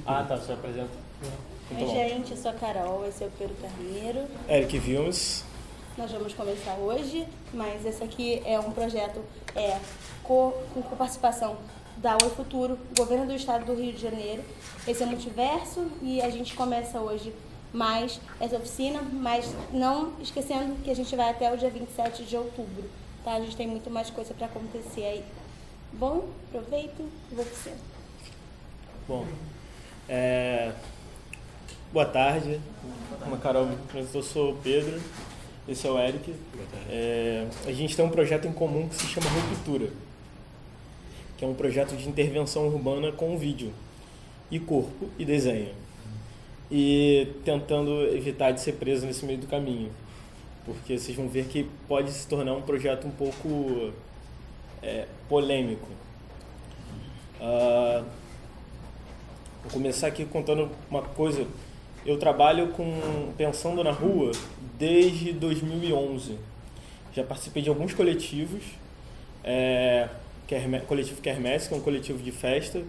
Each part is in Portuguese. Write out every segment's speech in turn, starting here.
Ah, tá, você apresenta. Oi, gente, eu sou a Carol, esse é o Pedro Carneiro. Eric Vilmes. Nós vamos começar hoje, mas esse aqui é um projeto com participação da Oi Futuro, Governo do Estado do Rio de Janeiro. Esse é o Multiverso e a gente começa hoje mais essa oficina, mas não esquecendo que a gente vai até o dia 27 de outubro, tá? A gente tem muito mais coisa para acontecer aí. Bom, aproveito e vou para você. Bom, boa tarde. Como a Carol me apresentou, eu sou o Pedro, esse é o Eric. A gente tem um projeto em comum que se chama Ruptura, que é um projeto de intervenção urbana com vídeo, e corpo, e desenho. E tentando evitar de ser preso nesse meio do caminho, porque vocês vão ver que pode se tornar um projeto um pouco polêmico. Vou começar aqui contando uma coisa. Eu trabalho pensando na rua desde 2011. Já participei de alguns coletivos, coletivo Quermesse, que é um coletivo de festa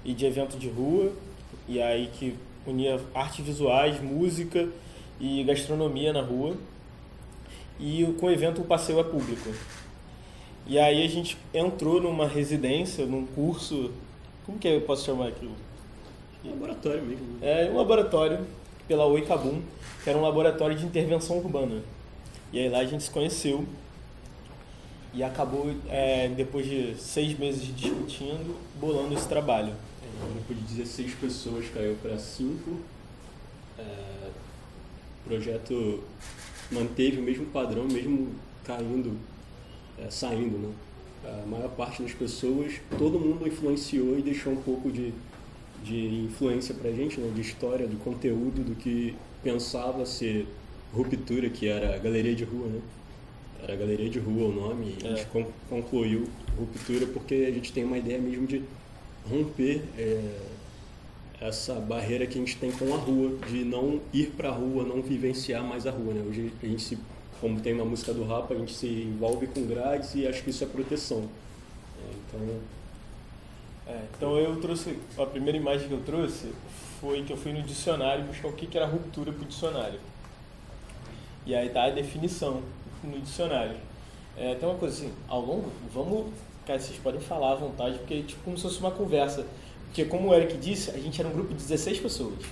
e de evento de rua, e aí que unia artes visuais, música e gastronomia na rua. E com o evento o Passeio é Público. E aí a gente entrou numa residência, num curso, como que eu posso chamar aquilo? Laboratório mesmo. Um laboratório pela Oi Cabum, que era um laboratório de intervenção urbana. E aí lá a gente se conheceu e acabou, depois de 6 meses discutindo, bolando esse trabalho. Um grupo de 16 pessoas caiu para 5. O projeto manteve o mesmo padrão, mesmo caindo, saindo, né? A maior parte das pessoas, todo mundo influenciou e deixou um pouco de influência pra gente, né? De história, de conteúdo, do que pensava ser Ruptura, que era Galeria de Rua, né? Era Galeria de Rua o nome, e a gente concluiu Ruptura porque a gente tem uma ideia mesmo de romper essa barreira que a gente tem com a rua, de não ir pra rua, não vivenciar mais a rua, né? Hoje a gente como tem uma música do rap, a gente se envolve com grades e acho que isso é proteção. Então eu trouxe, a primeira imagem que eu trouxe foi que eu fui no dicionário buscar o que era ruptura pro dicionário. E aí tá a definição no dicionário. Tem uma coisa assim, ao longo, cara, vocês podem falar à vontade, porque é tipo como se fosse uma conversa. Porque como o Eric disse, a gente era um grupo de 16 pessoas.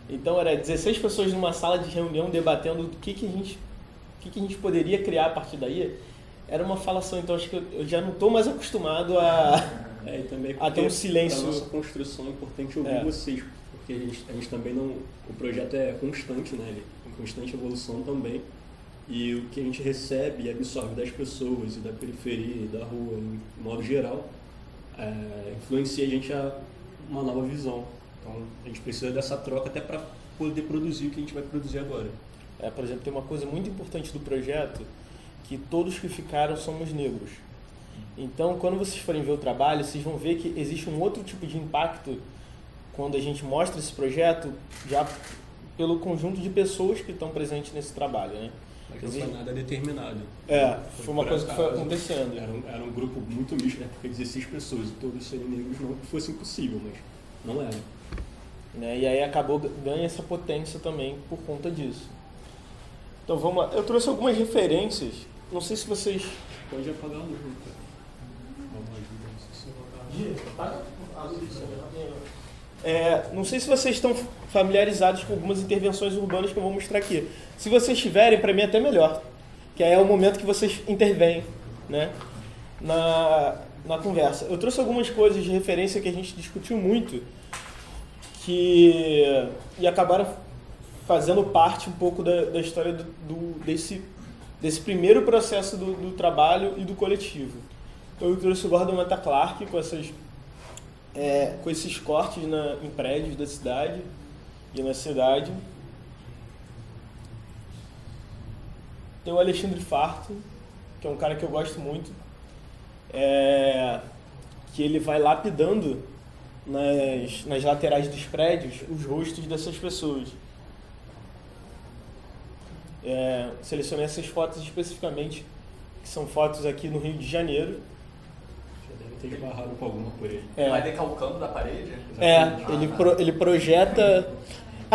Então era 16 pessoas numa sala de reunião debatendo o que a gente poderia criar a partir daí. Era uma falação, então acho que eu já não estou mais acostumado e também ter um silêncio. Para a nossa construção é importante ouvir vocês, porque a gente também não... O projeto é constante, né? Ele é em constante evolução também. E o que a gente recebe e absorve das pessoas e da periferia e da rua, em modo geral, influencia a gente a uma nova visão. Então a gente precisa dessa troca até para poder produzir o que a gente vai produzir agora. Por exemplo, tem uma coisa muito importante do projeto, que todos que ficaram somos negros. Então, quando vocês forem ver o trabalho, vocês vão ver que existe um outro tipo de impacto quando a gente mostra esse projeto, já pelo conjunto de pessoas que estão presentes nesse trabalho, né? Mas não foi nada determinado. Foi uma coisa que foi acontecendo. Era um grupo muito misto, né? Porque 16 pessoas e todos serem negros não que fosse impossível, mas não era. E aí ganha essa potência também por conta disso. Então vamos lá. Eu trouxe algumas referências. Não sei se vocês... Pode apagar a luz, cara. Não sei se vocês estão familiarizados com algumas intervenções urbanas que eu vou mostrar aqui. Se vocês tiverem, para mim é até melhor. Que aí é o momento que vocês intervêm, né, na conversa. Eu trouxe algumas coisas de referência que a gente discutiu muito e acabaram fazendo parte um pouco da história desse primeiro processo do trabalho e do coletivo. Eu trouxe o Gordon Mata Clark com esses cortes em prédios da cidade e na cidade. Tem o Alexandre Farto, que é um cara que eu gosto muito, que ele vai lapidando nas laterais dos prédios os rostos dessas pessoas. Selecionei essas fotos especificamente, que são fotos aqui no Rio de Janeiro. ter esbarrado com alguma por aí. Vai decalcando da parede? Ele projeta...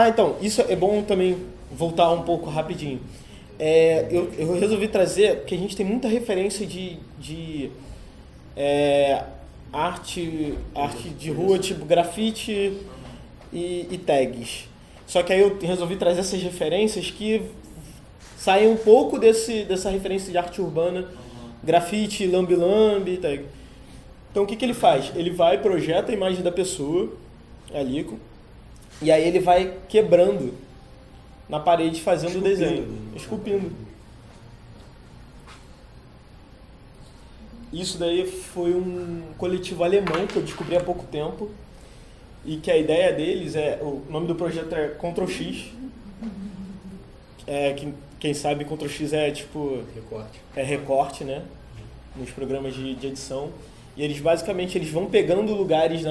então, isso é bom também voltar um pouco rapidinho. Eu resolvi trazer, porque a gente tem muita referência de arte de rua, tipo grafite e tags. Só que aí eu resolvi trazer essas referências que saem um pouco dessa referência de arte urbana, grafite, lambi-lambi, tag. Então o que ele faz? Ele vai, projeta a imagem da pessoa ali, e aí ele vai quebrando na parede, fazendo o desenho, esculpindo. Isso daí foi um coletivo alemão que eu descobri há pouco tempo, e que a ideia deles o nome do projeto é Ctrl+X. Quem sabe Ctrl+X é tipo... Recorte. É recorte, né? Nos programas de edição. E eles basicamente vão pegando lugares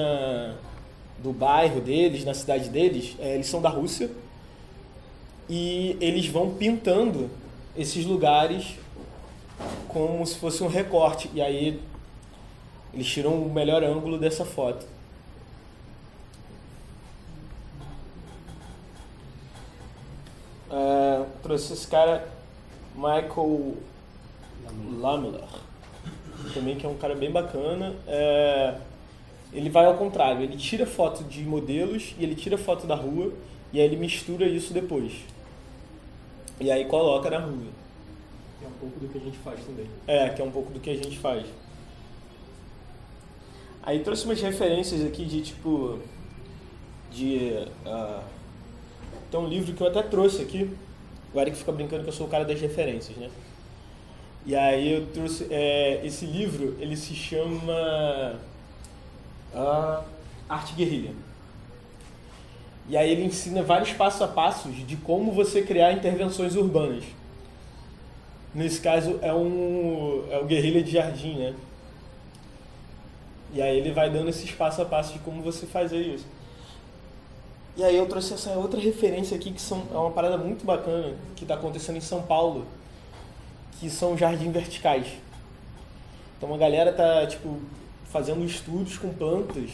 do bairro deles, na cidade deles. Eles são da Rússia. E eles vão pintando esses lugares como se fosse um recorte. E aí eles tiram o melhor ângulo dessa foto. Trouxe esse cara, Michael Lamler, também, que é um cara bem bacana. Ele vai ao contrário, ele tira foto de modelos e ele tira foto da rua e aí ele mistura isso depois. E aí coloca na rua. É um pouco do que a gente faz também. Que é um pouco do que a gente faz. Aí trouxe umas referências aqui tem um livro que eu até trouxe aqui. O Eric fica brincando que eu sou o cara das referências, né? E aí eu trouxe... esse livro, ele se chama Arte Guerrilha. E aí ele ensina vários passo a passos de como você criar intervenções urbanas. Nesse caso é o guerrilha de jardim, né? E aí ele vai dando esses passo a passo de como você fazer isso. E aí eu trouxe essa outra referência aqui, que é uma parada muito bacana, que está acontecendo em São Paulo, que são jardins verticais. Então a galera tá fazendo estudos com plantas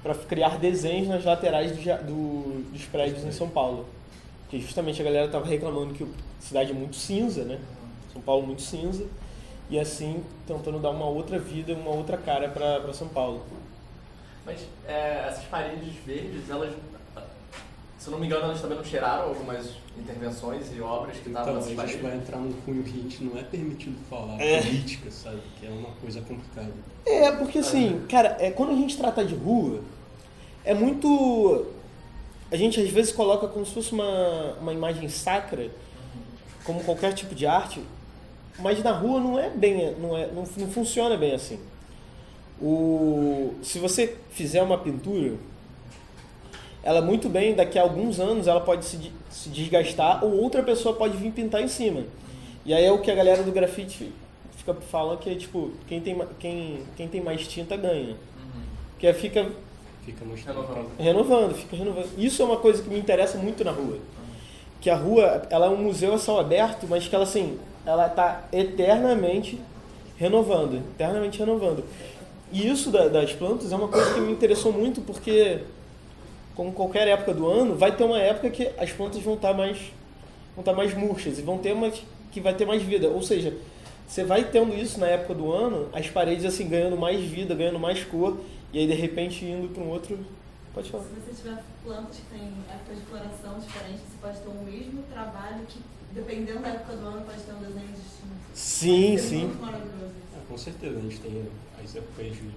para criar desenhos nas laterais dos prédios em São Paulo. Porque justamente a galera estava reclamando que a cidade é muito cinza, né? São Paulo muito cinza. E assim, tentando dar uma outra vida, uma outra cara para São Paulo. Mas essas paredes verdes, elas, se eu não me engano, elas também não cheiraram algumas intervenções e obras que estavam nessas paredes? A gente vai entrar num cunho que a gente não é permitido falar, política, sabe? Que é uma coisa complicada. Porque assim, cara, quando a gente trata de rua, é muito... A gente às vezes coloca como se fosse uma imagem sacra, como qualquer tipo de arte, mas na rua não funciona bem assim. Se você fizer uma pintura, ela muito bem, daqui a alguns anos, ela pode se desgastar ou outra pessoa pode vir pintar em cima. E aí é o que a galera do grafite fica falando, que é quem tem mais tinta ganha. Porque fica renovando. Isso é uma coisa que me interessa muito na rua. Que a rua, ela é um museu a céu aberto, mas que ela está eternamente renovando. E isso das plantas é uma coisa que me interessou muito, porque, como qualquer época do ano, vai ter uma época que as plantas vão estar mais murchas e vão ter uma que vai ter mais vida. Ou seja, você vai tendo isso na época do ano, as paredes assim ganhando mais vida, ganhando mais cor, e aí de repente indo para um outro... Pode falar. Se você tiver plantas que têm épocas de floração diferentes, você pode ter o mesmo trabalho que, dependendo da época do ano, pode ter um desenho distinto. Sim, sim. Muito maravilhoso. Com certeza, a gente tem as épocas de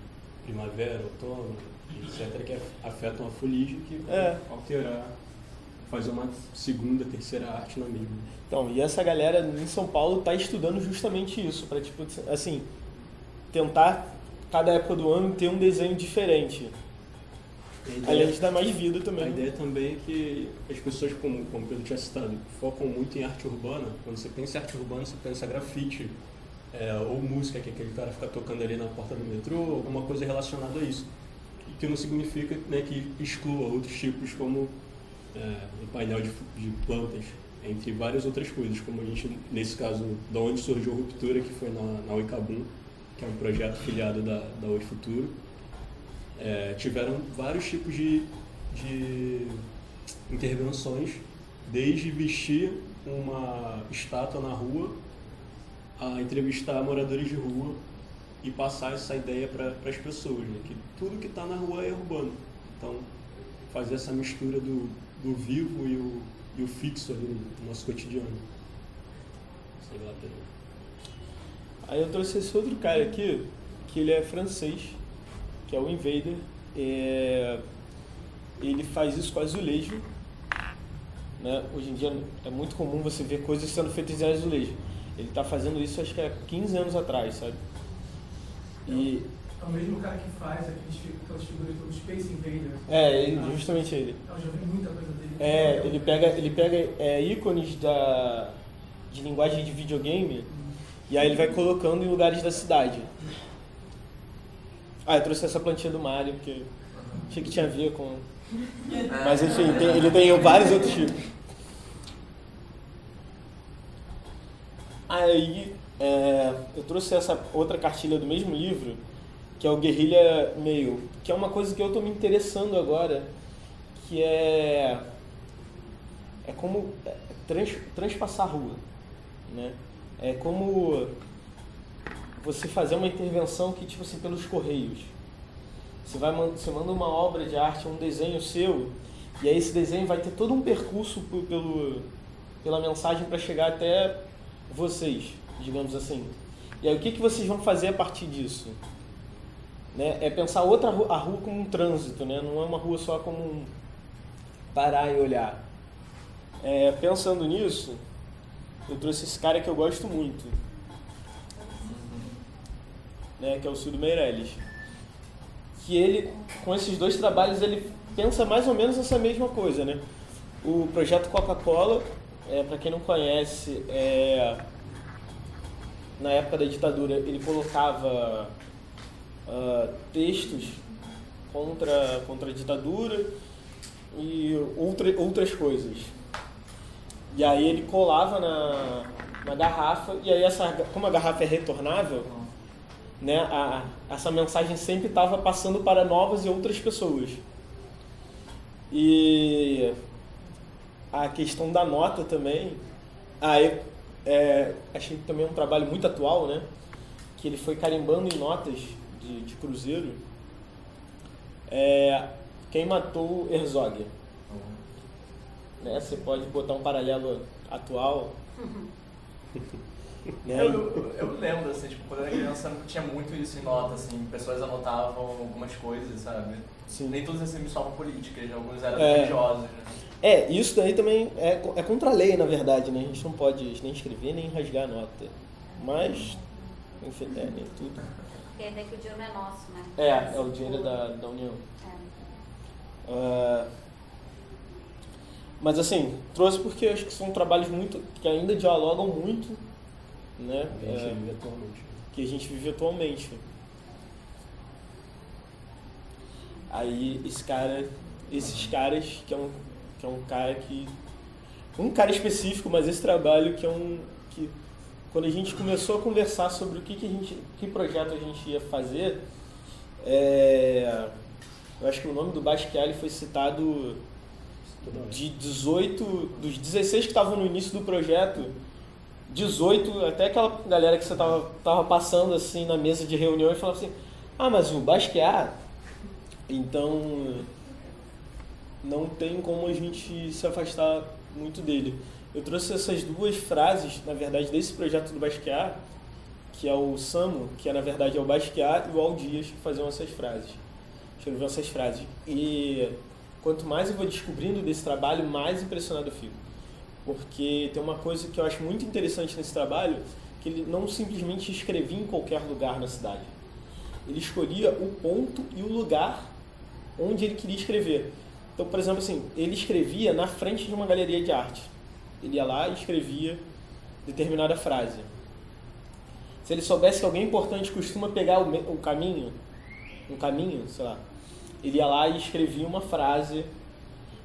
primavera, outono, etc., que afetam a fuligem, que vai alterar, fazer uma segunda, terceira arte na mesma. Então, e essa galera em São Paulo está estudando justamente isso, para tentar, cada época do ano, ter um desenho diferente. Além de dar mais vida também. A ideia também é que as pessoas, como o Pedro tinha citado, focam muito em arte urbana. Quando você pensa em arte urbana, você pensa grafite, ou música, que aquele cara fica tocando ali na porta do metrô, alguma coisa relacionada a isso. E que não significa, né, que exclua outros tipos, como um painel de plantas, entre várias outras coisas, como a gente, nesse caso, da onde surgiu a Ruptura, que foi na Uicabum, que é um projeto filiado da Oi Futuro, tiveram vários tipos de intervenções, desde vestir uma estátua na rua, a entrevistar moradores de rua e passar essa ideia para as pessoas, né? Que tudo que está na rua é urbano. Então, fazer essa mistura do vivo e o fixo ali no nosso cotidiano. Sei lá, Pedro. Aí eu trouxe esse outro cara aqui, que ele é francês, que é o Invader. Ele faz isso com azulejo, né? Hoje em dia é muito comum você ver coisas sendo feitas em azulejo. Ele está fazendo isso, acho que há 15 anos atrás, sabe? E... É o mesmo cara que faz aquelas figuras do Space Invader. Justamente ele. Eu já vi muita coisa dele. Ele pega ícones de linguagem de videogame e aí ele vai colocando em lugares da cidade. Eu trouxe essa plantinha do Mario, porque achei que tinha a ver com... Mas enfim, ele tem vários outros tipos. Aí eu trouxe essa outra cartilha do mesmo livro, que é o Guerrilha Mail, que é uma coisa que eu estou me interessando agora, que é como transpassar a rua, né? É como você fazer uma intervenção que, tipo assim, pelos correios. Você manda uma obra de arte, um desenho seu, e aí esse desenho vai ter todo um percurso pela mensagem para chegar até vocês, digamos assim. E aí o que vocês vão fazer a partir disso? Né? É pensar a rua como um trânsito, né? Não é uma rua só como um parar e olhar. Pensando nisso, eu trouxe esse cara que eu gosto muito, né? Que é o Ciro Meirelles. Que ele, com esses dois trabalhos, ele pensa mais ou menos essa mesma coisa, né? O projeto Coca-Cola, para quem não conhece, na época da ditadura, ele colocava textos contra a ditadura e outras coisas. E aí ele colava na garrafa, e aí como a garrafa é retornável, né, essa mensagem sempre estava passando para novas e outras pessoas. E a questão da nota também, achei também um trabalho muito atual, né, que ele foi carimbando em notas de cruzeiro quem matou Herzog. Né, você pode botar um paralelo atual. Né? Eu lembro, assim, tipo, quando eu era criança tinha muito isso em nota, assim, pessoas anotavam algumas coisas, sabe? Sim. Nem todos assim só políticas, alguns eram religiosos, né? Isso daí também é contra a lei, na verdade, né? A gente não pode nem escrever, nem rasgar a nota. Mas, enfim, nem tudo. E ainda que o dinheiro não é nosso, né? É o dinheiro da União. Mas assim, trouxe porque acho que são trabalhos que ainda dialogam muito, né? Que a gente vive atualmente. Aí esses caras, que é um cara que... Um cara específico, mas esse trabalho que quando a gente começou a conversar sobre que projeto a gente ia fazer, eu acho que o nome do Basquiat foi citado de 18, dos 16 que estavam no início do projeto, 18, até aquela galera que você tava passando assim na mesa de reunião e falava assim, mas o Basquiat, então não tem como a gente se afastar muito dele. Eu trouxe essas duas frases, na verdade, desse projeto do Basquiat, que é o Samo, que na verdade é o Basquiat, e o Al Dias, que faziam essas frases. Escreviam essas frases. E quanto mais eu vou descobrindo desse trabalho, mais impressionado eu fico. Porque tem uma coisa que eu acho muito interessante nesse trabalho, que ele não simplesmente escrevia em qualquer lugar na cidade. Ele escolhia o ponto e o lugar onde ele queria escrever. Então, por exemplo, assim, ele escrevia na frente de uma galeria de arte. Ele ia lá e escrevia determinada frase. Se ele soubesse que alguém importante costuma pegar um caminho, sei lá, ele ia lá e escrevia uma frase.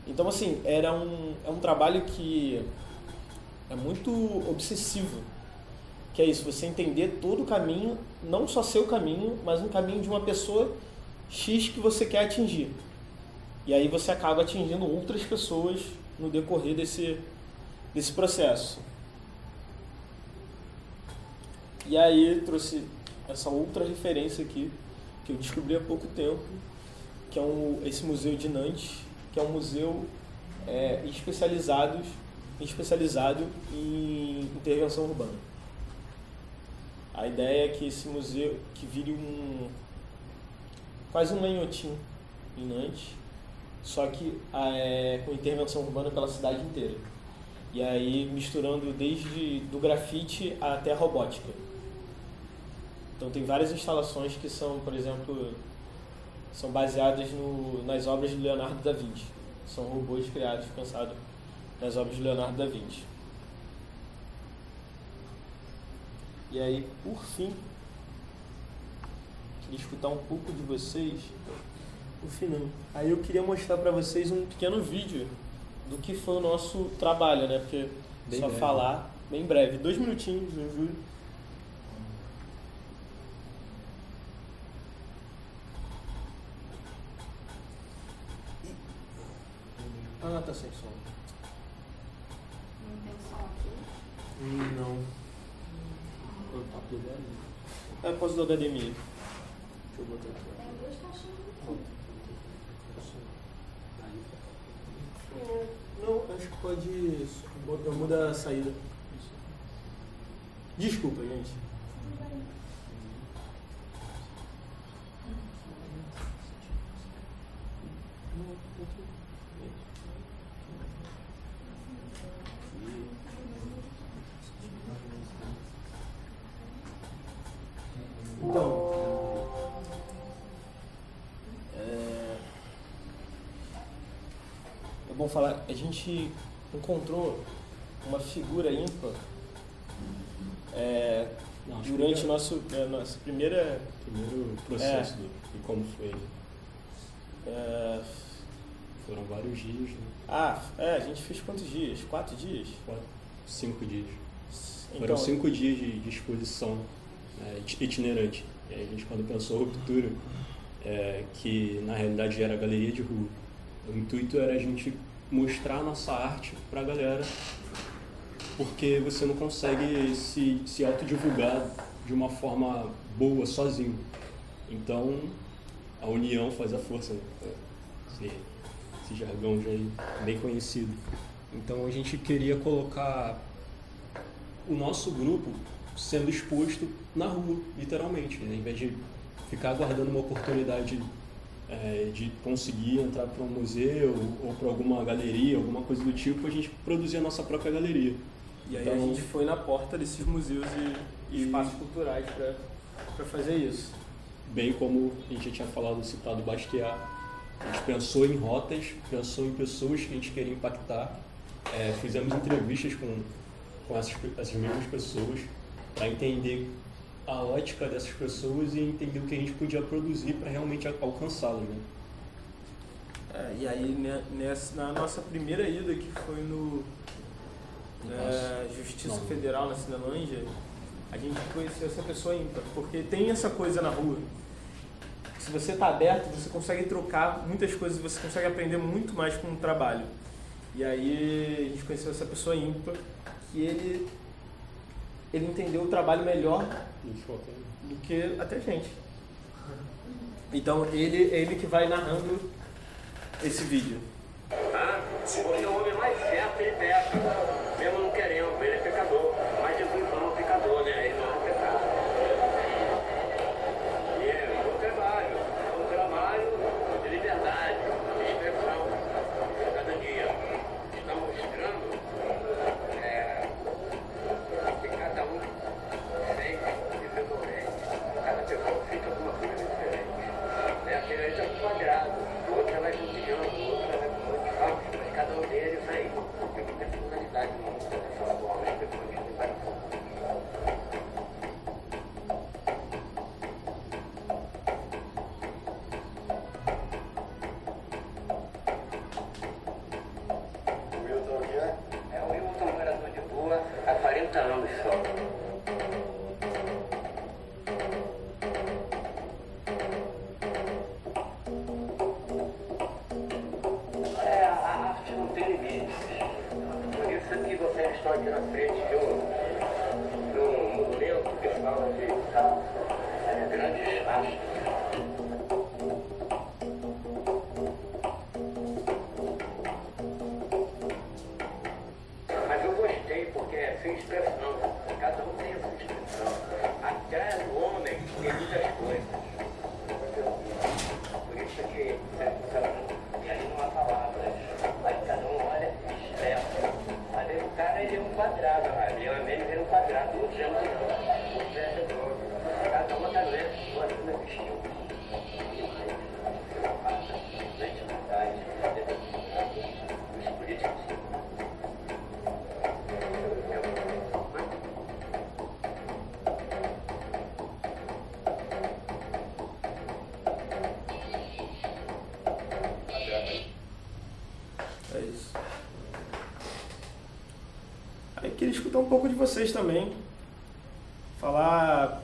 Então, assim, é um trabalho que é muito obsessivo, que é isso, você entender todo o caminho, não só seu caminho, mas um caminho de uma pessoa X que você quer atingir. E aí você acaba atingindo outras pessoas no decorrer desse processo. E aí trouxe essa outra referência aqui, que eu descobri há pouco tempo, que é esse museu de Nantes, que é um museu especializado em intervenção urbana. A ideia é que esse museu que vire quase um Lanhotim em Nantes, só que com intervenção urbana pela cidade inteira. E aí misturando desde do grafite até a robótica. Então tem várias instalações que são, por exemplo, são baseadas nas obras de Leonardo da Vinci. São robôs criados, pensados nas obras de Leonardo da Vinci. E aí, por fim, queria escutar um pouco de vocês. No final. Aí eu queria mostrar para vocês um pequeno vídeo do que foi o nosso trabalho, né? Porque Bem só breve. falar bem breve. 2 minutinhos, eu juro. Ah, tá sem som. Não tem som aqui. Não. O papo dela. Posso do HDMI. Deixa eu botar aqui. Tem 2 caixinhas. Não, acho que pode mudar a saída. Desculpa, gente. Então, é bom falar, a gente encontrou uma figura ímpar durante nossa primeira... Primeiro processo de como foi. Foram vários dias, né? a gente fez quantos dias? 4 dias? 5 dias. Então, Foram 5 dias de exposição itinerante. E aí a gente, quando pensou Ruptura, que na realidade era a galeria de rua, o intuito era a gente mostrar a nossa arte para a galera, porque você não consegue se autodivulgar de uma forma boa sozinho. Então, a união faz a força, né? Esse jargão já é bem conhecido. Então, a gente queria colocar o nosso grupo sendo exposto na rua, literalmente, né? Em vez de ficar aguardando uma oportunidade de conseguir entrar para um museu ou para alguma galeria, alguma coisa do tipo, a gente produzir a nossa própria galeria. E aí então, a gente foi na porta desses museus e espaços culturais para fazer isso. Bem como a gente já tinha falado, citado Basquiat, a gente pensou em rotas, pensou em pessoas que a gente queria impactar, fizemos entrevistas com essas mesmas pessoas para entender a ótica dessas pessoas e entender o que a gente podia produzir para realmente alcançá-las, né? E aí na nossa primeira ida, que foi no Justiça Federal, na Cinelândia, a gente conheceu essa pessoa ímpar, porque tem essa coisa na rua. Se você está aberto, você consegue trocar muitas coisas, você consegue aprender muito mais com o trabalho. E aí a gente conheceu essa pessoa ímpar, que ele entendeu o trabalho melhor do que até a gente. Então ele que vai narrando esse vídeo. Se você é o homem mais certo, ele peca. Mesmo não querendo, ele é pecador. Mas Jesus não é um pecador, né? Ele não é um pecado. E é um trabalho de liberdade, de expressão. Cada dia está mostrando que cada um sente diferente. Cada pessoa fica com uma coisa diferente. Aquele aí está com quadrado, o outro vai com um milhão, o outro vai com um monte de mas cada um deles aí tem uma personalidade nessa forma de personalidade. O Wilton aqui, é o Wilton, morador de rua há 40 anos só. estão aqui na frente de um movimento que fala de grandes espaços. Mas eu gostei porque é sem expressão. Cada um tem a sua expressão. Até o homem tem muitas coisas. Por isso que e aí não há palavras. Aí cada um olha e expressa. Mas o cara ele é um quadrado, ele é um quadrado no chão. O pé é todo. Cada uma tá doente, olha como é vestiu. Os políticos. É isso. Aí eu queria escutar um pouco de vocês também.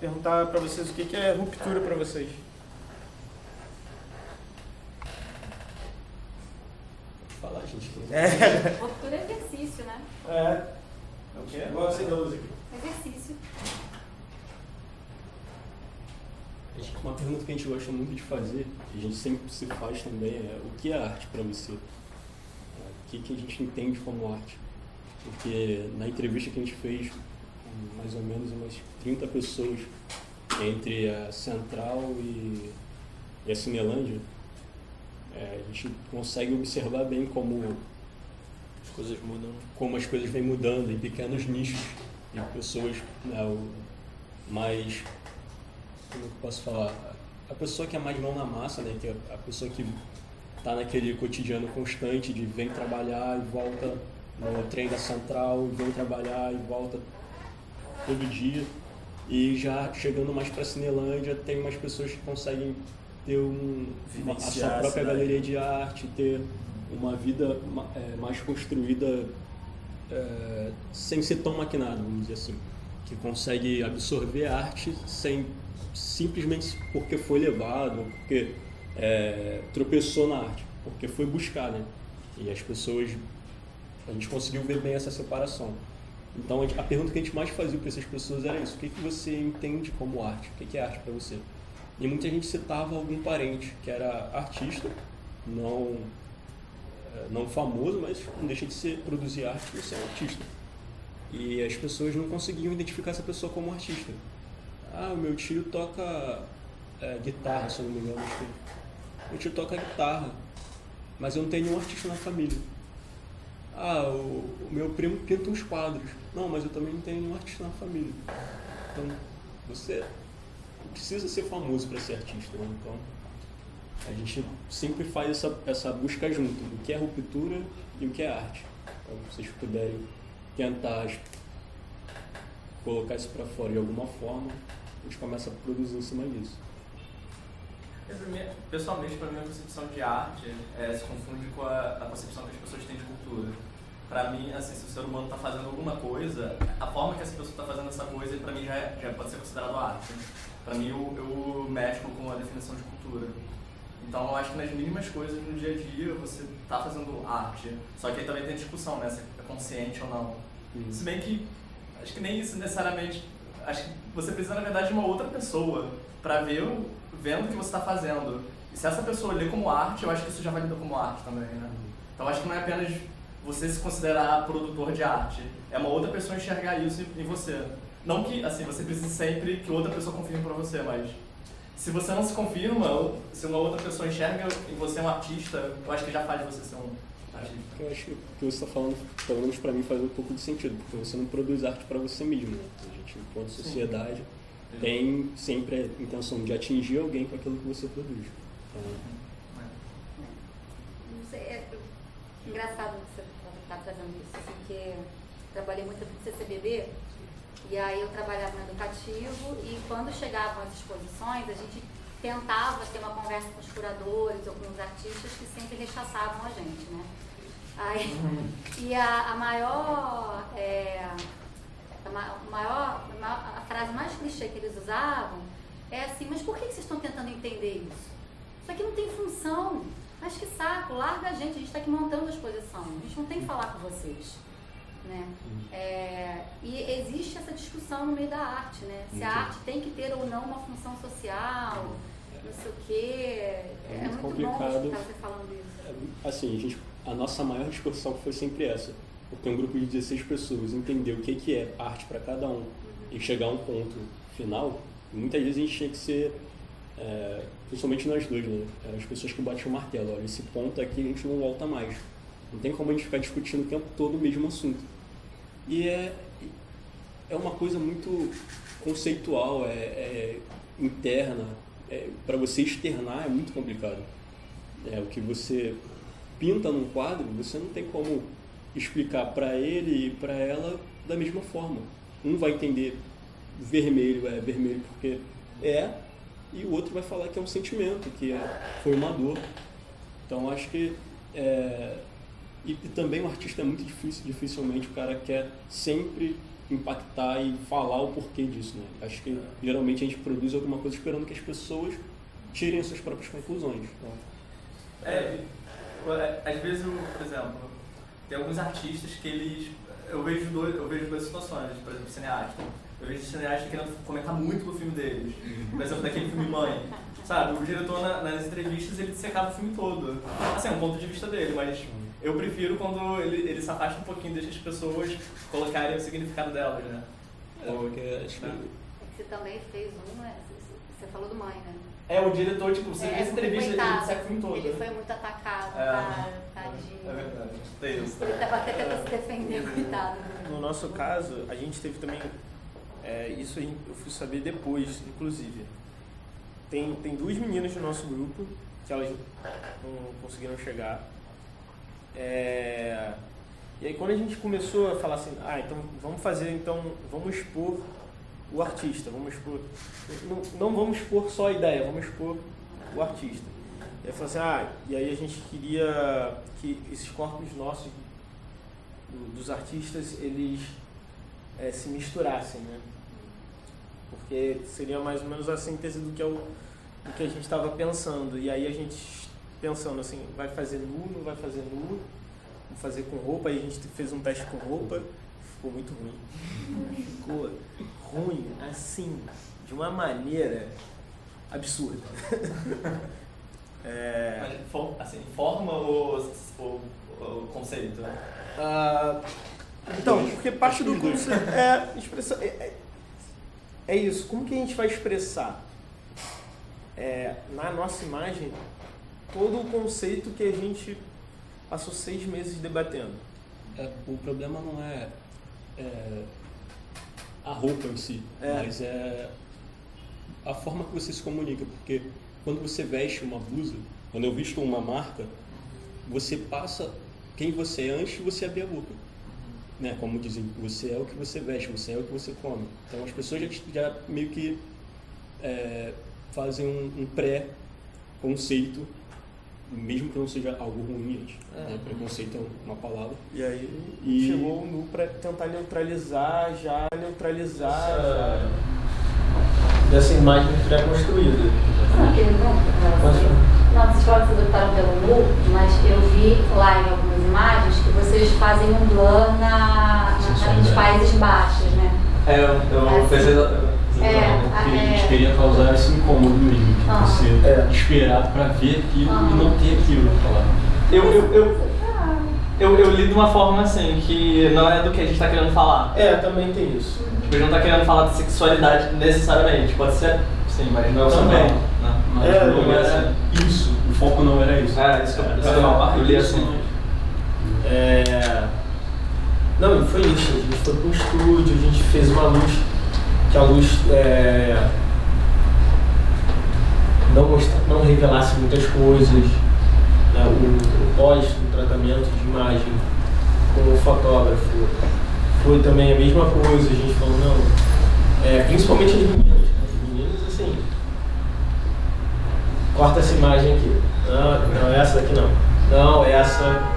Perguntar pra vocês o que é ruptura pra vocês. Falar, gente. Ruptura é exercício, né? É o quê? Igual você usa aqui. Exercício. Uma pergunta que a gente gosta muito de fazer, que a gente sempre se faz também, é o que é arte para você? O que a gente entende como arte? Porque na entrevista que a gente fez, mais ou menos umas 30 pessoas entre a Central e a Cinelândia, a gente consegue observar bem como As coisas mudam. Como as coisas vêm mudando em pequenos nichos de pessoas, né, mais, como eu posso falar, a pessoa que é mais mão na massa, né, que é a pessoa que está naquele cotidiano constante de vem trabalhar e volta no trem da Central, vem trabalhar e volta todo dia, e já chegando mais para a Cinelândia tem umas pessoas que conseguem ter a sua própria galeria de arte, ter uma vida mais construída sem ser tão maquinado, vamos dizer assim, que consegue absorver a arte sem simplesmente porque foi levado, porque tropeçou na arte, porque foi buscar, né? E as pessoas, a gente conseguiu ver bem essa separação. Então a pergunta que a gente mais fazia para essas pessoas era isso: o que você entende como arte? O que é arte para você? E muita gente citava algum parente que era artista, não famoso, mas não deixa de produzir arte, você é um artista. E as pessoas não conseguiam identificar essa pessoa como artista. Ah, o meu tio toca guitarra, se eu não me engano. Meu tio toca guitarra, mas eu não tenho nenhum artista na família. Ah, o meu primo pinta uns quadros. Não, mas eu também não tenho nenhum artista na família. Então, você não precisa ser famoso para ser artista, né? Então, a gente sempre faz essa busca junto do que é ruptura e o que é arte. Então, se vocês puderem tentar colocar isso para fora de alguma forma, a gente começa a produzir em cima disso. Pessoalmente, para mim, a concepção de arte se confunde com a concepção que as pessoas têm de cultura. Para mim, assim, se o ser humano está fazendo alguma coisa, a forma que essa pessoa está fazendo essa coisa, para mim, já pode ser considerado arte. Para mim, eu mesclo com a definição de cultura. Então, eu acho que nas mínimas coisas no dia a dia você está fazendo arte. Só que aí também tem discussão, né? Se é consciente ou não. Se bem que, acho que nem isso necessariamente. Acho que você precisa, na verdade, de uma outra pessoa para vendo o que você está fazendo. E se essa pessoa lê como arte, eu acho que isso já vai lidar como arte também, né? Então, acho que não é apenas você se considerar produtor de arte. É uma outra pessoa enxergar isso em você. Não que, assim, você precise sempre que outra pessoa confirme para você, mas se você não se confirma, se uma outra pessoa enxerga em você um artista, eu acho que já faz você ser um artista. Eu acho que o que você está falando, pelo menos para mim, faz um pouco de sentido, porque você não produz arte para você mesmo, né? A gente, enquanto sociedade, tem sempre a intenção de atingir alguém com aquilo que você produz. Então, não sei, é engraçado você estar trazendo isso, assim, porque trabalhei muito no CCBB, e aí eu trabalhava no educativo, e quando chegavam as exposições, a gente tentava ter uma conversa com os curadores ou com os artistas que sempre rechaçavam a gente, né? Aí, e a frase mais clichê que eles usavam é assim: mas por que vocês estão tentando entender isso? Isso aqui não tem função. Mas que saco, larga a gente está aqui montando a exposição, a gente não tem que falar com vocês. né? E existe essa discussão no meio da arte, né? Se a arte tem que ter ou não uma função social, não sei o quê. É muito complicado. bom escutar você falando isso. Assim, a nossa maior discussão foi sempre essa. Porque um grupo de 16 pessoas entendeu o que é arte para cada um e chegar a um ponto final, muitas vezes a gente tinha que ser, principalmente nós dois, né? As pessoas que batiam o martelo. Olha, esse ponto aqui a gente não volta mais. Não tem como a gente ficar discutindo o tempo todo o mesmo assunto. E é uma coisa muito conceitual, interna. Para você externar é muito complicado. O que você pinta num quadro, você não tem como explicar para ele e para ela da mesma forma. Um vai entender vermelho é vermelho porque e o outro vai falar que é um sentimento, que foi uma dor. Então acho que e também o artista é muito difícil, dificilmente o cara quer sempre impactar e falar o porquê disso, né? Acho que geralmente a gente produz alguma coisa esperando que as pessoas tirem as suas próprias conclusões. Às vezes, por exemplo, tem alguns artistas que eu vejo duas situações, por exemplo, cineasta. Eu vejo cineasta querendo comentar muito do filme deles. Por exemplo, daquele filme Mãe. Sabe, o diretor nas entrevistas ele dissecava o filme todo. Assim, é um ponto de vista dele, mas eu prefiro quando ele se afasta um pouquinho, deixa as pessoas colocarem o significado delas, né? Acho que Você também fez você falou do Mãe, né? O diretor, tipo, você vê essa entrevista, ele disseca o filme todo. Ele foi muito atacado, tadinho. É verdade, tem isso. Ele tava até tentando se defender, coitado. No nosso caso, a gente teve também, isso eu fui saber depois, inclusive. Tem duas meninas do nosso grupo, que elas não conseguiram chegar. E aí quando a gente começou a falar assim, então vamos expor o artista, não vamos expor só a ideia, vamos expor o artista. E aí falou assim, e aí a gente queria que esses corpos nossos, dos artistas, eles se misturassem, né? Porque seria mais ou menos a síntese do que a gente estava pensando. E aí a gente pensando assim, vai fazer nu, não vai fazer nu, vamos fazer com roupa. Aí a gente fez um teste com roupa, ficou muito ruim. Ficou ruim, assim, de uma maneira absurda. Assim, forma ou conceito? Então, porque parte do conceito expressar. É isso, como que a gente vai expressar na nossa imagem todo o conceito que a gente passou 6 meses debatendo? O problema não é a roupa em si, mas é a forma que você se comunica, porque quando você veste uma blusa, quando eu visto uma marca, você passa quem você é antes de você abrir a boca. Né? Como dizem, você é o que você veste, você é o que você come. Então as pessoas já meio que fazem um pré-conceito, mesmo que não seja algo ruim antes. Preconceito é uma palavra. E aí chegou o nu para tentar neutralizar dessa imagem pré-construída. Uma pergunta. Não, vocês falam que vocês optaram pelo nu, mas eu vi lá em algumas imagens que vocês fazem um blur nos Países Baixos, né? Eu pensei a gente queria causar esse incômodo mesmo, de você esperar para ver aquilo e não ter aquilo para falar. Eu li de uma forma assim, que não é do que a gente está querendo falar. Também tem isso. Tipo, a gente não está querendo falar de sexualidade necessariamente, pode ser sim, mas não também. Mas não era isso, o foco não era isso. Isso que eu li assim. Não, foi isso, a gente foi para um estúdio, a gente fez uma luz, que a luz não revelasse muitas coisas, né? O pós, o tratamento de imagem com o fotógrafo foi também a mesma coisa, a gente falou, principalmente as meninas, assim, corta essa imagem aqui, não, essa daqui não, essa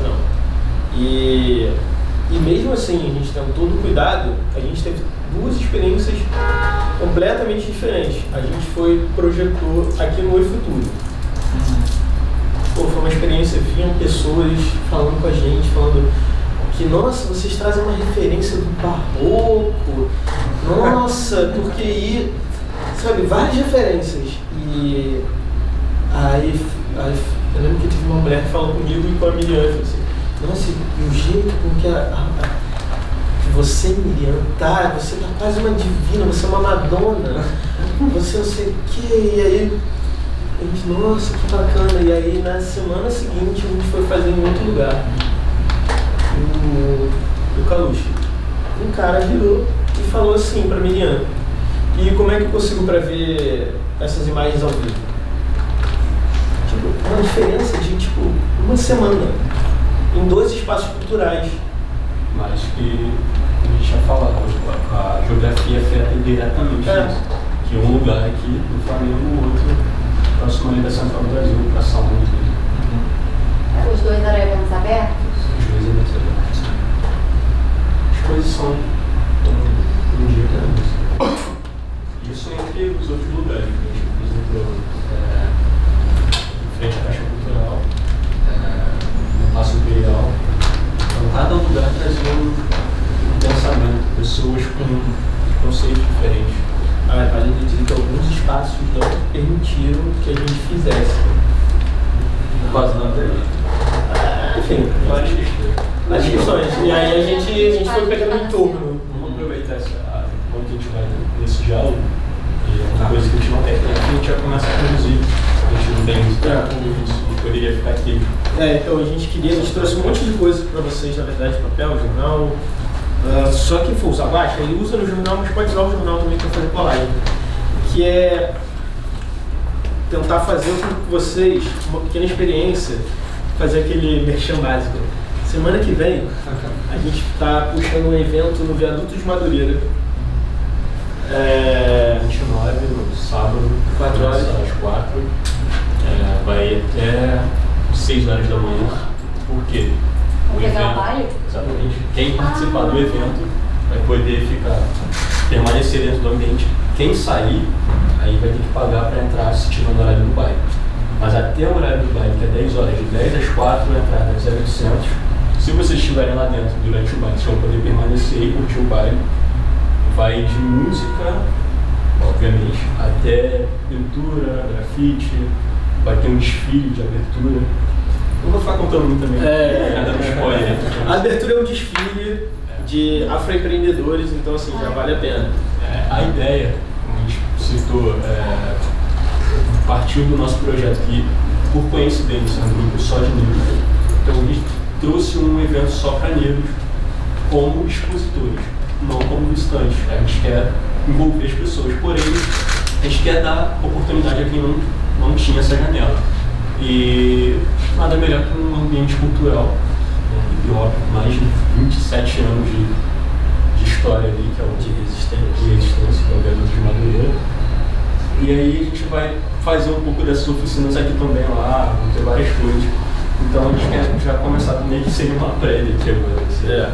não. E mesmo assim, a gente tendo todo o cuidado, a gente teve 2 experiências completamente diferentes. A gente foi projetor aqui no Oi Futuro. Foi uma experiência, vinham pessoas falando com a gente, falando que, nossa, vocês trazem uma referência do barroco, nossa, porque aí, sabe, várias referências. E aí eu lembro que teve uma mulher que falou comigo e com a Miriam, assim, nossa, e o jeito com que que você, Miriam, você tá quase uma divina, você é uma Madonna, você não sei o quê, e aí a gente, nossa, que bacana. E aí na semana seguinte a gente foi fazer em outro lugar, no Caluche. Um cara virou e falou assim pra Miriam, e como é que eu consigo pra ver essas imagens ao vivo? Tipo, uma diferença de tipo uma semana em 2 espaços culturais. Mas que a gente já falava, a geografia afeta diretamente isso. Que um lugar aqui no Flamengo, o outro próximo ali da Central do Brasil, para São Luís. Os 2 eram eventos abertos? Os 2 eventos abertos. Exposição um dia cada vez. Isso entre os outros lugares. A gente visitou em frente à Caixa Cultural, no Paço Imperial. Então cada lugar trazia um pensamento, pessoas com conceitos diferentes. Vale dizer que alguns espaços não permitiram que a gente fizesse. Quase nada aí. Enfim, várias questões. E aí a gente foi pegando em torno. Vamos aproveitar quando a gente vai nesse diálogo, e é uma coisa que a gente não tem, a gente já começa a produzir. A gente não tem muito tempo, isso poderia ficar aqui. Então a gente trouxe um monte de coisa para vocês, na verdade, papel, jornal. Só quem for usar baixa, ele usa no jornal, mas pode usar o jornal também para fazer colagem. Que é tentar fazer com vocês uma pequena experiência, fazer aquele merchan básico. Semana que vem, a gente está puxando um evento no Viaduto de Madureira. 29, no sábado, 4 horas. Às 4. Vai até 6 horas da manhã. Por quê? Vamos pegar o baile? Exatamente. Quem participar do evento vai poder permanecer dentro do ambiente. Quem sair, aí vai ter que pagar para entrar se estiver no horário do baile. Mas até o horário do baile, que é 10 horas, de 10 às 4, a entrada é 0,800. Se vocês estiverem lá dentro durante o baile, vocês vão poder permanecer e curtir o baile. Vai de música, obviamente, até pintura, grafite, vai ter um desfile de abertura. Não vou ficar contando muito também, dando spoiler. A abertura é um desfile de afroempreendedores, então assim, já vale a pena. A ideia, como a gente citou, partiu do nosso projeto que, por coincidência, é um grupo só de negros. Então a gente trouxe um evento só para negros como expositores, não como visitantes. A gente quer envolver as pessoas, porém a gente quer dar oportunidade a quem não tinha essa janela. E nada melhor que um ambiente cultural, hip-hop, mais de 27 anos de história ali, que é o de resistência, que é o Viaduto de Madureira. E aí a gente vai fazer um pouco dessas oficinas aqui também lá, vão ter várias coisas. Então a gente quer já começar também que seria uma prévia aqui agora.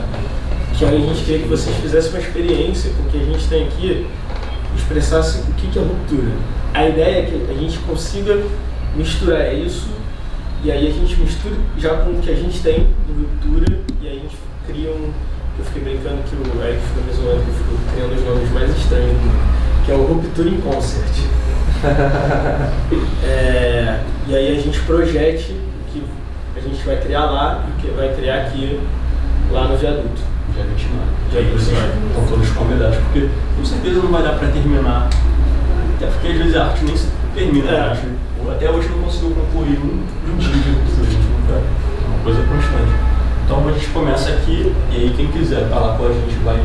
Que aí a gente queria que vocês fizessem uma experiência com o que a gente tem aqui, expressasse o que é ruptura. A ideia é que a gente consiga misturar isso, e aí a gente mistura já com o que a gente tem de ruptura, e aí a gente cria eu fiquei brincando que o Eric ficou me zoando, que eu fico criando os nomes mais estranhos, que é o Ruptura em Concert. E aí a gente projete o que a gente vai criar lá e o que vai criar aqui, lá no Viaduto. Dia 29. E aí vocês estão todos convidados, porque com certeza não vai dar para terminar, até porque às vezes a arte nem se termina. Até hoje não conseguiu concluir um dia de ruptura, é uma coisa constante. Então a gente começa aqui, e aí quem quiser estar lá com a gente vai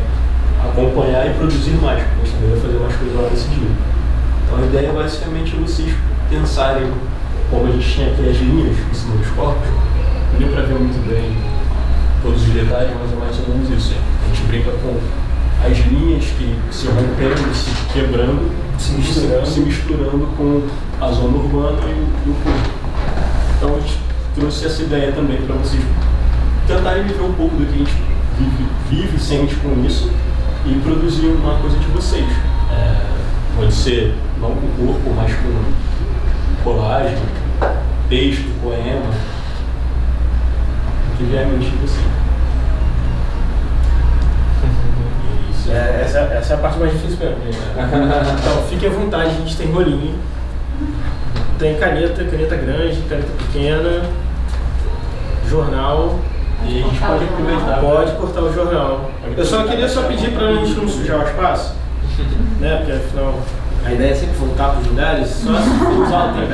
acompanhar e produzir mais, porque a gente também vai fazer mais coisas lá nesse dia. Então a ideia é basicamente vocês pensarem, como a gente tinha aqui as linhas em cima dos corpos, não deu para ver muito bem todos os detalhes, mas é mais ou menos isso. A gente brinca com as linhas que se rompendo, se quebrando, se misturando com a zona urbana e o corpo. Então a gente trouxe essa ideia também para vocês tentarem viver um pouco do que a gente vive e sente com isso e produzir uma coisa de vocês. Pode ser não com o corpo, mas com colagem, texto, poema, o que vier a mente de você. Essa é a parte mais difícil mesmo, gente. Então, fique à vontade, a gente tem rolinho, tem caneta grande, caneta pequena, jornal. E a gente pode aproveitar. Pode cortar o jornal. Eu só queria pedir para a gente não sujar o espaço, né? Porque afinal a ideia é sempre voltar para os lugares. Só se for usar o tempo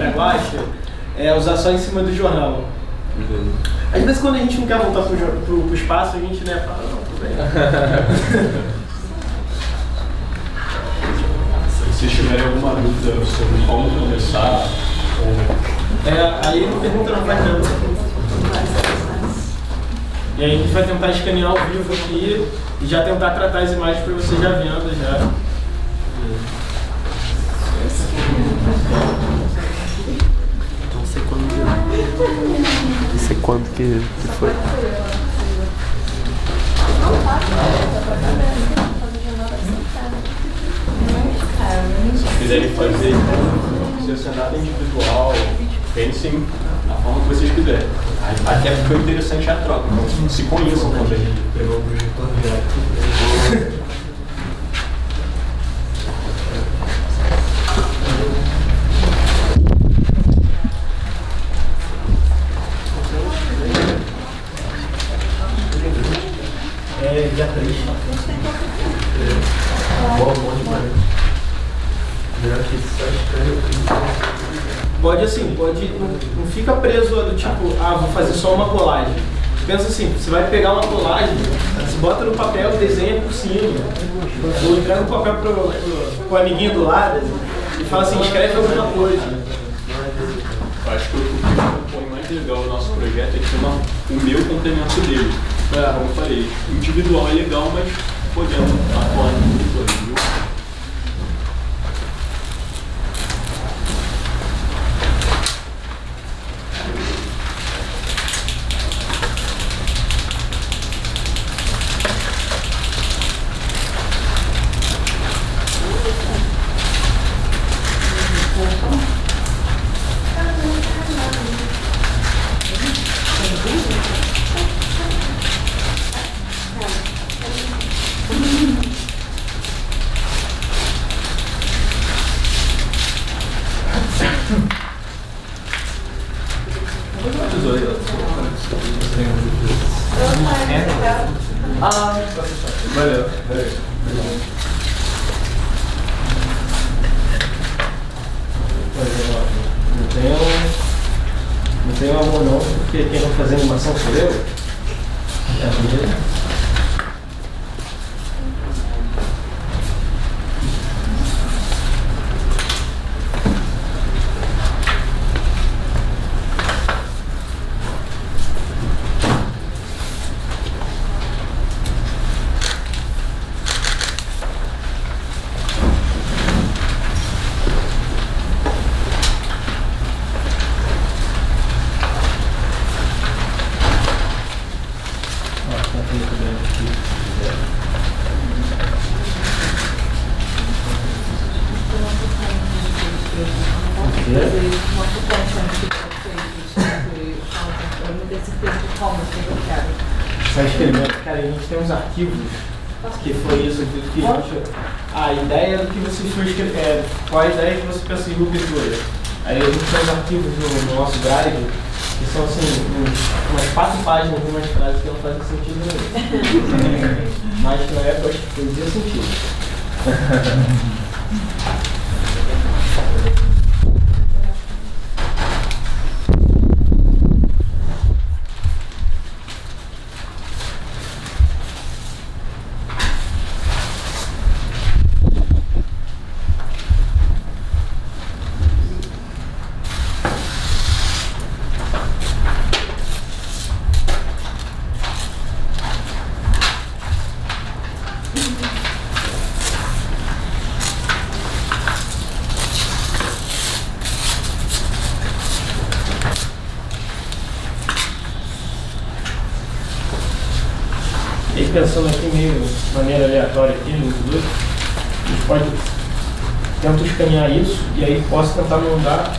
é usar só em cima do jornal. Às vezes quando a gente não quer voltar pro espaço, a gente fala, não, tudo bem. Se vocês tiverem alguma dúvida sobre como começar, aí não pergunta, não faz nada. E aí a gente vai tentar escanear ao vivo aqui e já tentar tratar as imagens para você já vendo já. Não sei quando que foi. Se quiserem fazer selecionado individual, pensem na forma que vocês quiserem. Até porque foi interessante a troca, então se conheçam também. Pegou o projetor direto. Dia 3. Pode, não fica preso do tipo, vou fazer só uma colagem. Pensa assim, você vai pegar uma colagem, você bota no papel, desenha por cima, ou entrega o papel pro amiguinho do lado e fala assim, escreve alguma coisa. Eu acho que o que compõe mais legal o nosso projeto é que o meu complemento dele. Como eu falei, individual é legal, mas podemos atuar no todo, viu? Valeu. Não tenho amor não, porque quem vai fazer animação sou eu. É a primeira. Cara, a gente tem uns arquivos que foi isso que a gente... A ideia do que você foi escrever, qual a ideia que você pensa em ruptura. Aí a gente tem uns arquivos no nosso drive que são assim, umas 4 páginas de umas frases que não fazem sentido nenhum. Mas na época acho que fazia sentido. E pensando aqui meio de maneira aleatória aqui, muito doido, a gente pode tentar escanear isso e aí posso tentar mandar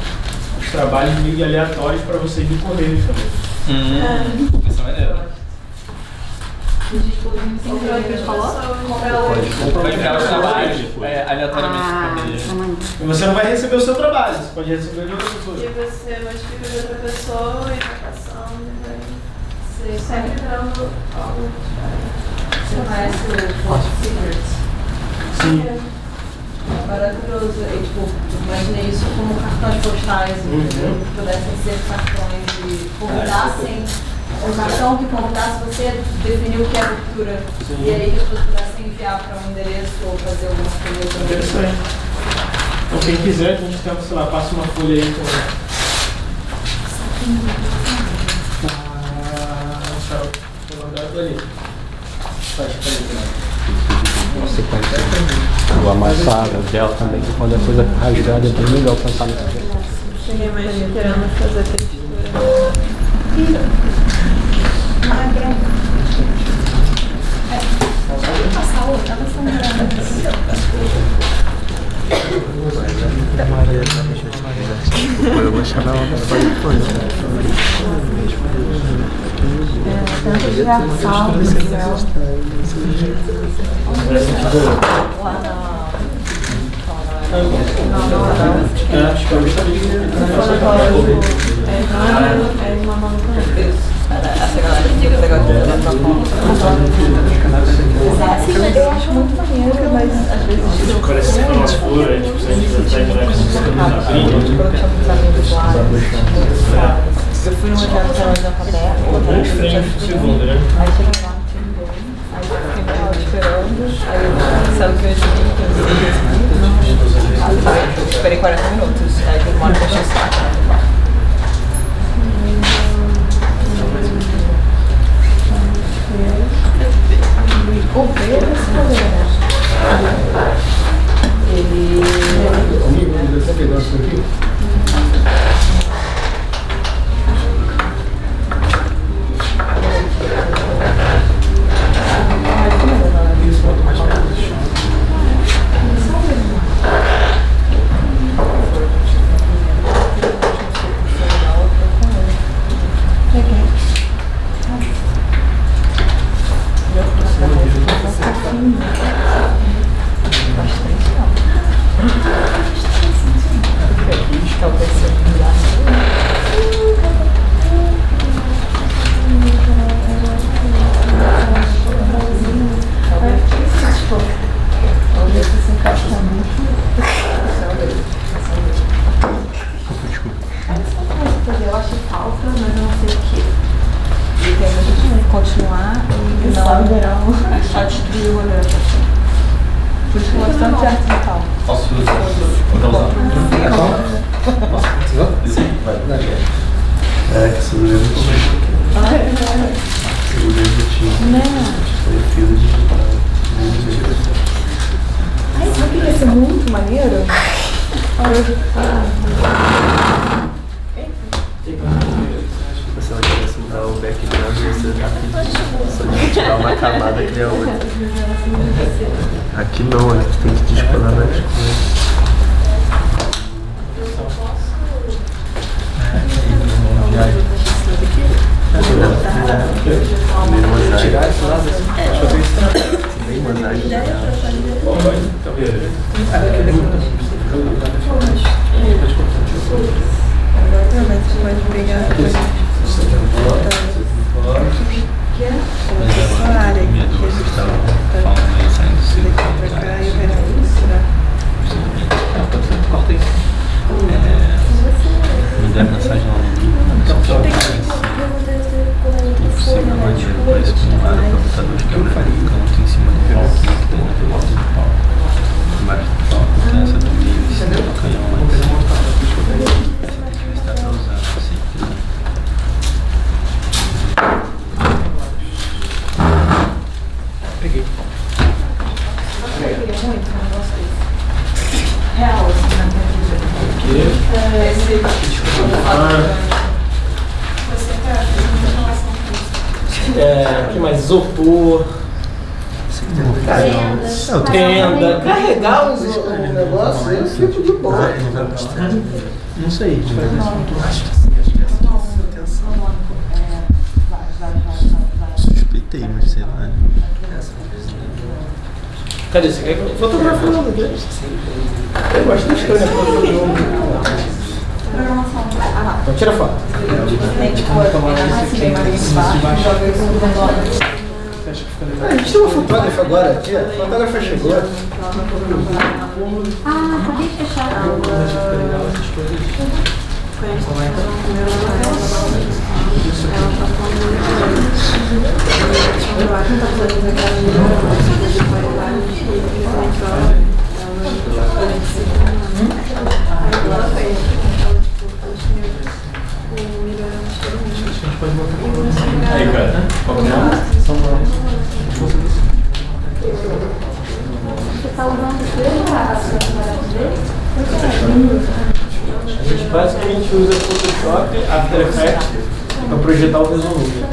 os trabalhos meio aleatórios para vocês de correio também. Essa é maneira. Vai enviar os trabalhos aleatoriamente para mim. E você não vai receber o seu trabalho, você pode receber de outra pessoa. E você notifica de outra pessoa e vai passando, você sempre dando algo diferente. Você conhece o Fort Secrets? Sim. É maravilhoso. E, tipo, imaginei isso como cartões postais, entendeu? Que pudessem ser cartões e convidassem. Um cartão que convidasse você a definir o que é ruptura. Sim. E aí que as pessoas pudessem enviar para um endereço ou fazer alguma coisa. Interessante. Então quem quiser, a gente tem, sei lá, passa uma folha aí com o mandado ali. Faz pra ele. Você conhece o amassado, o gel também, quando a coisa rasgada é bem legal pensar nisso. Cheguei mais querendo fazer textura. Passar outra, ela foi Eu vou chamar ela pra depois. tanto de sal do céu. Eu acho muito maneiro, mas às vezes parece que umas flores, tipo, se a gente consegue levar eu fui numa viagem para onde eu acabei, uns frames por segundo, né? aí cheguei lá, não tinha ninguém, aí eu fiquei meia hora esperando, aí eu sabe o que eu disse? Esperei 40 minutos, aí teve uma hora que eu achei saco. Aqui não, aqui tem que descolar mais coisas. Que mais? Isopor. Tenda. Carregar um negócio, eu fico de boa. Não sei. Suspeitei, mas sei lá. Cadê? Você quer fotografando aqui? Eu gosto das câmeras. Então tira a foto. A gente tem uma fotógrafa agora aqui. A fotógrafa chegou. Acabei de fechar. Aí, cara. Qual que é? Você tá usando A gente basicamente usa Photoshop, After Effects para projetar o Resolume.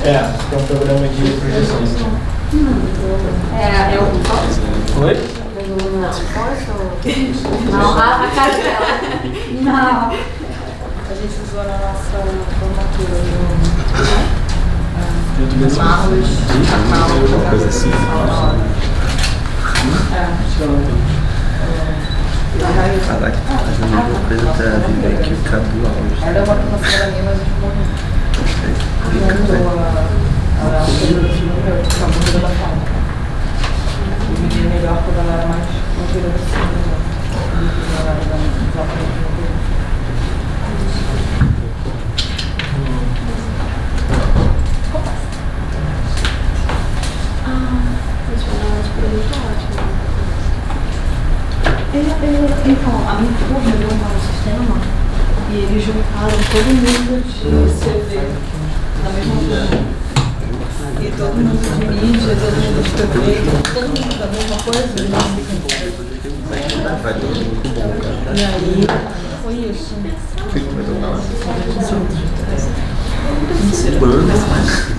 É um programa de projeção. Oi? Não, a cara dela. Não. A gente usou na nossa formatura Marlos, Uma coisa assim. Falar que tá fazendo alguma coisa pra viver aqui o Cadu Alves. ela é uma professora minha, mas a gente morreu. Eu vivia melhor quando ela era mais tranquila assim. Ela era da Então, a minha turma deu um sistema e eles juntaram todo mundo de CV na mesma turma. E todo mundo de mídia, todo mundo de TV, todo mundo da mesma coisa. E aí, foi isso.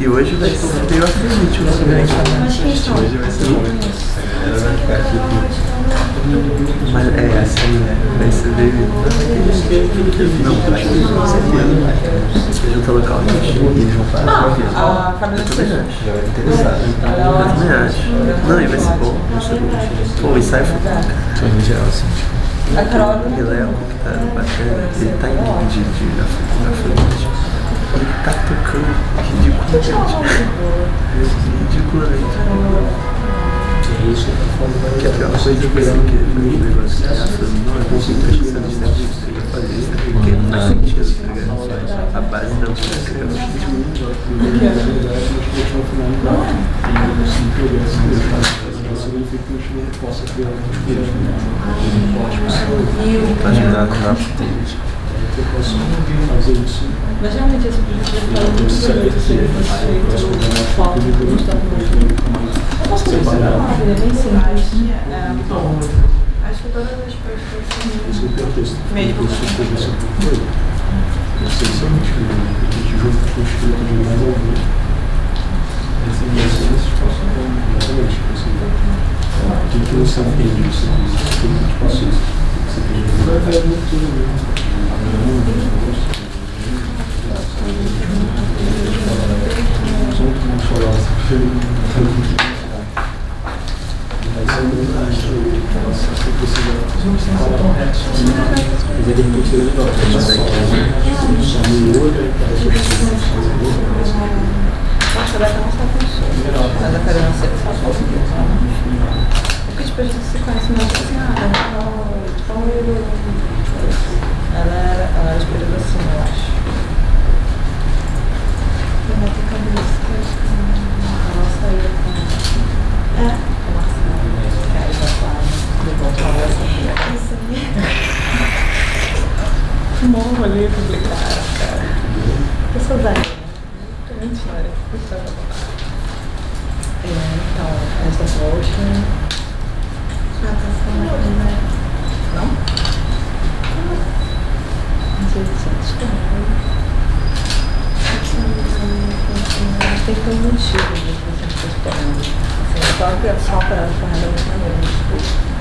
E hoje vai ser meio afrodite o evento. Hoje vai ser bom. Ela vai ficar aqui. Mas é assim, né? Vai ser bem. Não, acho que com certeza. Você junta local e eles vão fazer. A Camila também acho. Interessado. Eu também acho. Não, e vai ser bom. Pô, o ensaio foi bom. Em geral, assim. A Carol. Ele é um que tá bacana. Ele tá em na frente. Ele tá tocando ridiculamente. Que é isso? Que é a pior coisa que o negócio que tá não é consigo prestando de tempo que eu fazer, porque não faz sentido, tá ligado? A base da música é o Mas realmente esse projeto vai falar muito sobre isso, se ele fosse feito qual de eu posso separar? Ele é bem simples. Acho que todas as pessoas mesmo. Não sei se é muito escrito, a gente junta com o escrito de mais alguns. Essa imagem é exatamente o que você entende disso, o que te passou isso. Vai ver tudo mesmo. Vamos falar assim, mas eu não acho que você precisa falar tão reto. Mas ele tem que ser legal. Nossa, vai não só funciona. Mas a cara não sei se só porque tipo, a gente se conhece muito assim, ela era esperada assim, eu acho. Eu vou ter cabelo ela saiu com a Marcela, que aí já tá levou pra essa isso aí. Morro ali complicado, cara. Eu sou velha. Mentira, então, essa poxa. Tá falando, né? Não? Não sei se tem que ter um motivo de você estar esperando. Assim, só para ela ficar realmente maneira.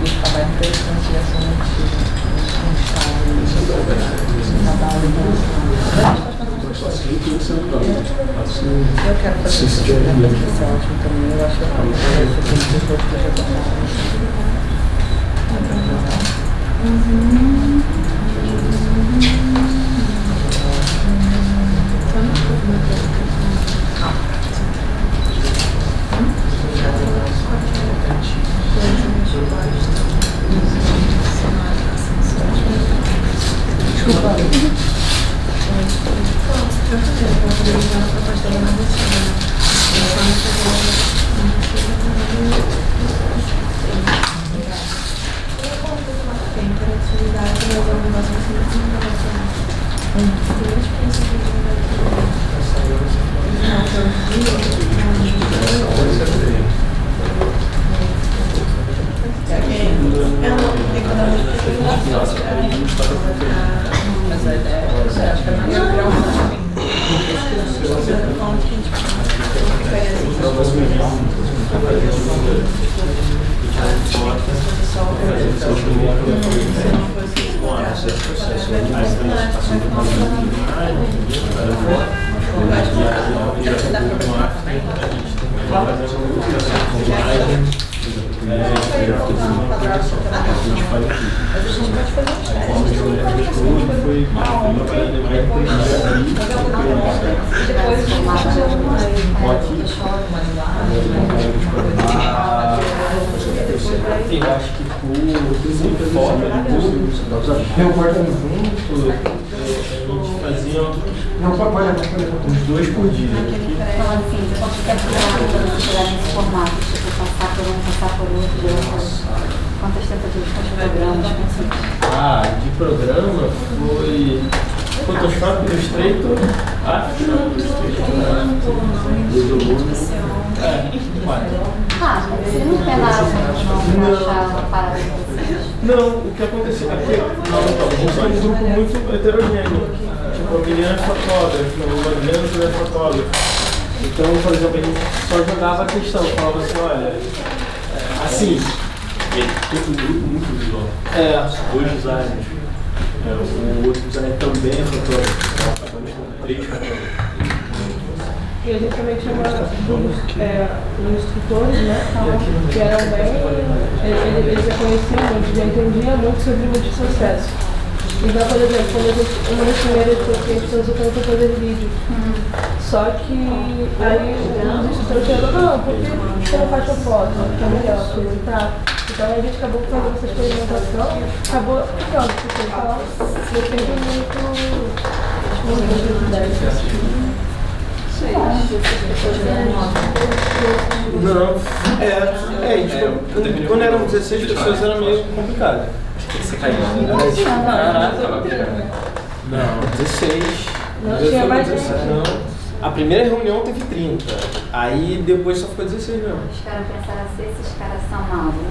E ficar mais interessante se tivesse um motivo. Um estado, um trabalho, Eu quero fazer isso. Vai ser ótimo também. Eu acho que mas a ideia é, acho que a minha grau eu acho que por foto, a gente fazia uns 2 por dia. Então, assim, você quer chegar nesse formato, tipo, passar por um, passar por outro, quantas tentativas, quantos programas, de programa foi Photoshop, Illustrator, After, você não penaram não achar uma parada de vocês? Não, o que aconteceu é que a gente é um grupo muito heterogêneo. Tipo, a Miriam é fotógrafa, o Adriano é fotógrafo. Então, por exemplo, a gente só jogava a questão, falava assim, olha, assim. Tem um grupo muito visual. 2 designers. O outro designer também é fotógrafo. Acabamos com 3 fotógrafos. E a gente também tinha uns instrutores, né, que eram bem, eles já conheciam muito, já entendiam muito sobre multiprocesso. Então, por exemplo, uma das primeiras coisas que a gente usou foi fazer vídeo. Só que aí os instrutores falaram, não, por que você não faz uma foto? Que é melhor, tá? Então a gente acabou fazendo essa experimentação, acabou ficando, porque então depende muito ideias. Não, tipo, quando eram 16 pessoas era meio complicado. Você caiu. Não, 16. Não, tinha mais gente. Não. A primeira reunião teve 30, aí depois só ficou 16 mesmo. Os caras pensaram assim, esses caras são maus, né?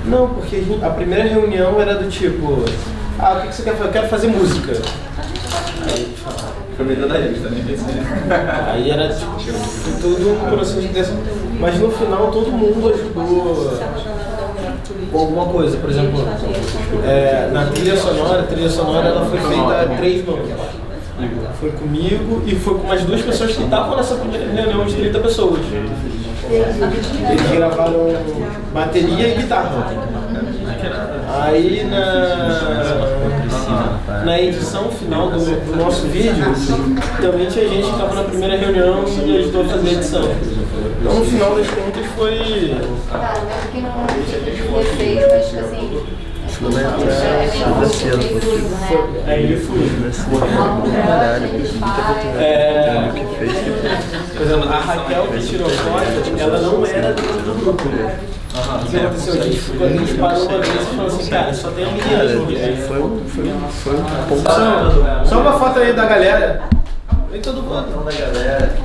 Não, porque a primeira reunião era do tipo, o que você quer fazer? Eu quero fazer música. Aí foi melhor da gente também. Aí era tipo, tudo um processo de intenção. Mas no final todo mundo ajudou com alguma coisa. Por exemplo, na trilha sonora ela foi feita a 3 mãos. Foi comigo e foi com mais 2 pessoas que estavam nessa primeira reunião de 30 pessoas. Eles gravaram bateria e guitarra. Aí na edição final do nosso vídeo, também tinha gente que estava na primeira reunião e ajudou a fazer a edição. Então no final das contas foi... Tá, eu que não fez, mas tipo assim... Ele foi. Por exemplo, a Raquel que tirou foto, ela não era do grupo. O que aconteceu? A gente parou uma vez e falou assim, cara, só tem a menina. Foi um ponto. Só uma foto aí da galera. Vem todo mundo. Da galera.